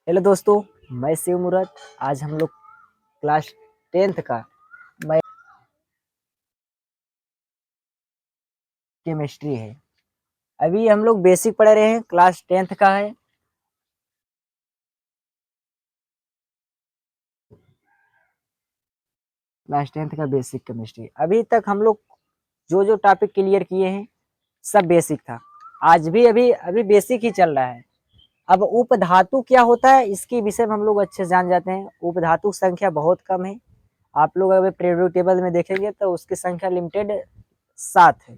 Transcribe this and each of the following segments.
Hello दोस्तों, मैं शिव मूरत। आज हम लोग क्लास 10th का मैं केमिस्ट्री है। अभी हम लोग बेसिक पढ़ रहे हैं, क्लास 10th का है। क्लास 10th का बेसिक केमिस्ट्री। अभी तक हम लोग जो जो टॉपिक क्लियर किए हैं सब बेसिक था। आज भी अभी अभी बेसिक ही चल रहा है। अब उपधातु क्या होता है इसके विषय में हम लोग अच्छे से जान जाते हैं। उपधातु संख्या बहुत कम है। आप लोग अगर पीरियोडिक टेबल में देखेंगे तो उसकी संख्या लिमिटेड 7 है।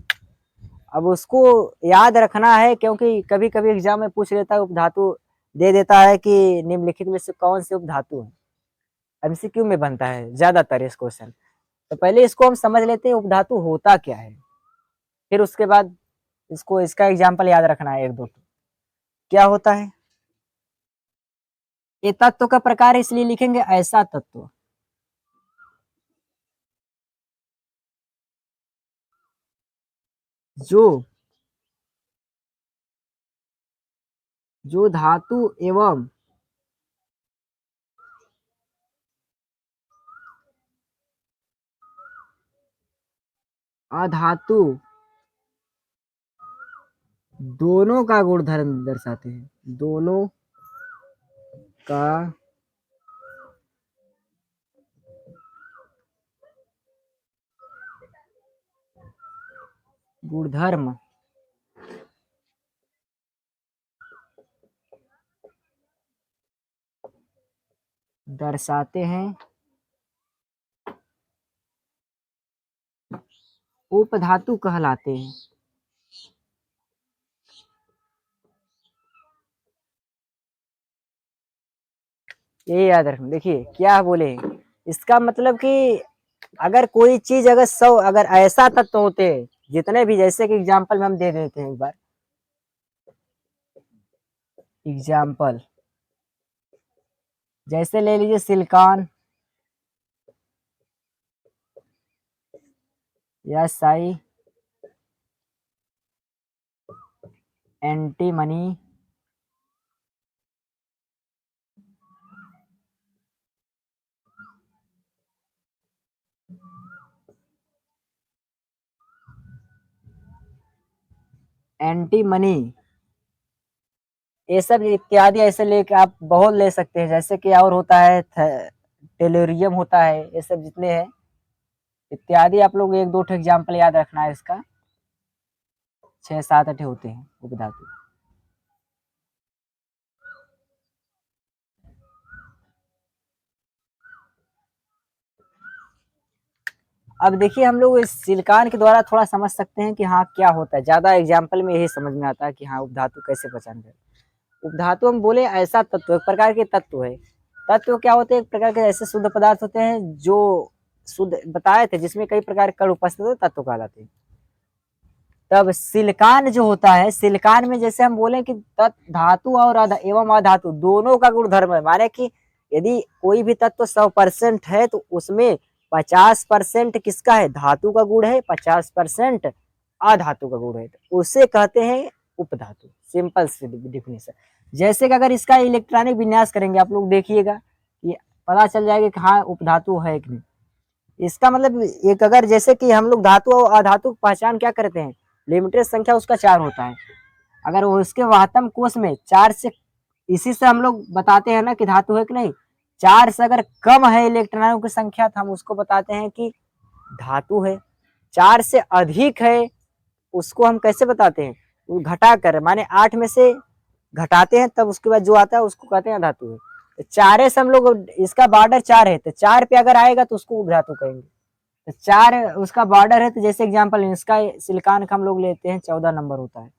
अब उसको याद रखना है क्योंकि कभी कभी एग्जाम में पूछ लेता है, उपधातु दे देता है कि निम्नलिखित में से कौन से उपधातु है। एमसीक्यू में बनता है ज्यादातर इस क्वेश्चन। तो पहले इसको हम समझ लेते हैं उपधातु होता क्या है, फिर उसके बाद इसका एग्जाम्पल याद रखना है एक दो। क्या होता है ये तत्व का प्रकार, इसलिए लिखेंगे ऐसा तत्व जो जो धातु एवं अधातु दोनों का गुणधर्म दर्शाते हैं। दोनों का गुणधर्म दर्शाते हैं, उपधातु कहलाते हैं। ये याद रखना। देखिए क्या बोले, इसका मतलब कि अगर कोई चीज अगर 100 अगर ऐसा तत्व होते हैं जितने भी, जैसे कि एग्जांपल में हम दे देते हैं एक बार एग्जांपल, जैसे ले लीजिए सिलिकॉन या साई एंटीमनी एंटीमनी, ये सब इत्यादि ऐसे लेके आप बहुत ले सकते हैं। जैसे कि और होता है टेलोरियम होता है। ये सब जितने हैं इत्यादि, आप लोग एक दो एग्जाम्पल याद रखना है इसका। 6 7 8 होते हैं उपधातु। अब देखिए हम लोग इस सिलिकॉन के द्वारा थोड़ा समझ सकते हैं कि हाँ क्या होता है। ज्यादा एग्जाम्पल में यही समझ में आता है कि हाँ उपधातु कैसे पहचान करें। उपधातु हम बोले ऐसा तत्व, एक प्रकार के तत्व है। तत्व क्या होते हैं, एक प्रकार के ऐसे शुद्ध पदार्थ होते हैं जो शुद्ध बताए थे, जिसमें कई प्रकार के कण उपस्थित होते, तत्व कहलाते हैं। तब सिलिकॉन जो होता है, सिलिकॉन में जैसे हम बोले कि धातु और एवं अधातु दोनों का गुणधर्म है। माने कि यदि कोई भी तत्व 100% है तो उसमें 50% किसका है, धातु का गुण है, 50% अधातु का गुण है, तो उसे कहते हैं उपधातु। सिंपल सी डिफिनेशन। जैसे कि अगर इसका इलेक्ट्रॉनिक विन्यास करेंगे आप लोग देखिएगा, ये पता चल जाएगा कि हाँ उपधातु है कि नहीं। इसका मतलब एक, अगर जैसे कि हम लोग धातु और अधातु की पहचान क्या करते हैं, लिमिटेड संख्या उसका 4 होता है। अगर वो उसके वाहतम कोश में 4 से, इसी से हम लोग बताते हैं ना कि धातु है कि नहीं। 4 से अगर कम है इलेक्ट्रॉनों की संख्या तो हम उसको बताते हैं कि धातु है। 4 से अधिक है उसको हम कैसे बताते हैं, वो घटा कर, माने 8 में से घटाते हैं तब उसके बाद जो आता है उसको कहते हैं धातु है। तो 4 से हम लोग, इसका बॉर्डर 4 है तो 4 पे अगर आएगा तो उसको उपधातु कहेंगे। तो 4 उसका बॉर्डर है, तो जैसे एग्जांपल इसका सिलिकॉन का हम लोग लेते हैं 14 नंबर होता है।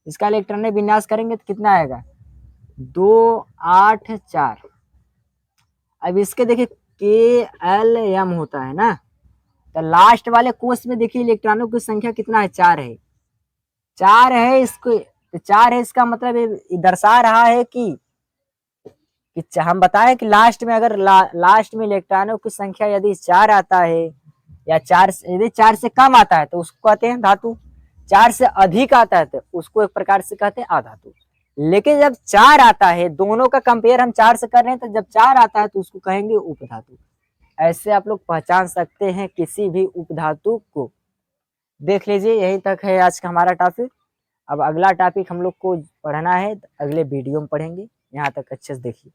इसका इलेक्ट्रॉनिक विन्यास करेंगे तो कितना आएगा, 2 8 4। अब इसके देखिए KLM होता है ना, तो लास्ट वाले कोष में देखिए इलेक्ट्रॉनों की संख्या कितना है, 4 है। 4 है इसको, तो 4 है इसका मतलब ये दर्शा रहा है कि हम बताएं कि लास्ट में अगर लास्ट में इलेक्ट्रॉनों की संख्या यदि 4 आता है, या 4 यदि 4 से कम आता है तो उसको कहते हैं धातु। 4 से अधिक आता है तो उसको एक प्रकार से कहते हैं अधातु। लेकिन जब 4 आता है, दोनों का कंपेयर हम 4 से कर रहे हैं, तो जब 4 आता है तो उसको कहेंगे उपधातु। ऐसे आप लोग पहचान सकते हैं किसी भी उपधातु को। देख लीजिए, यहीं तक है आज का हमारा टॉपिक। अब अगला टॉपिक हम लोग को पढ़ना है, अगले वीडियो में पढ़ेंगे। यहाँ तक अच्छे से देखिए।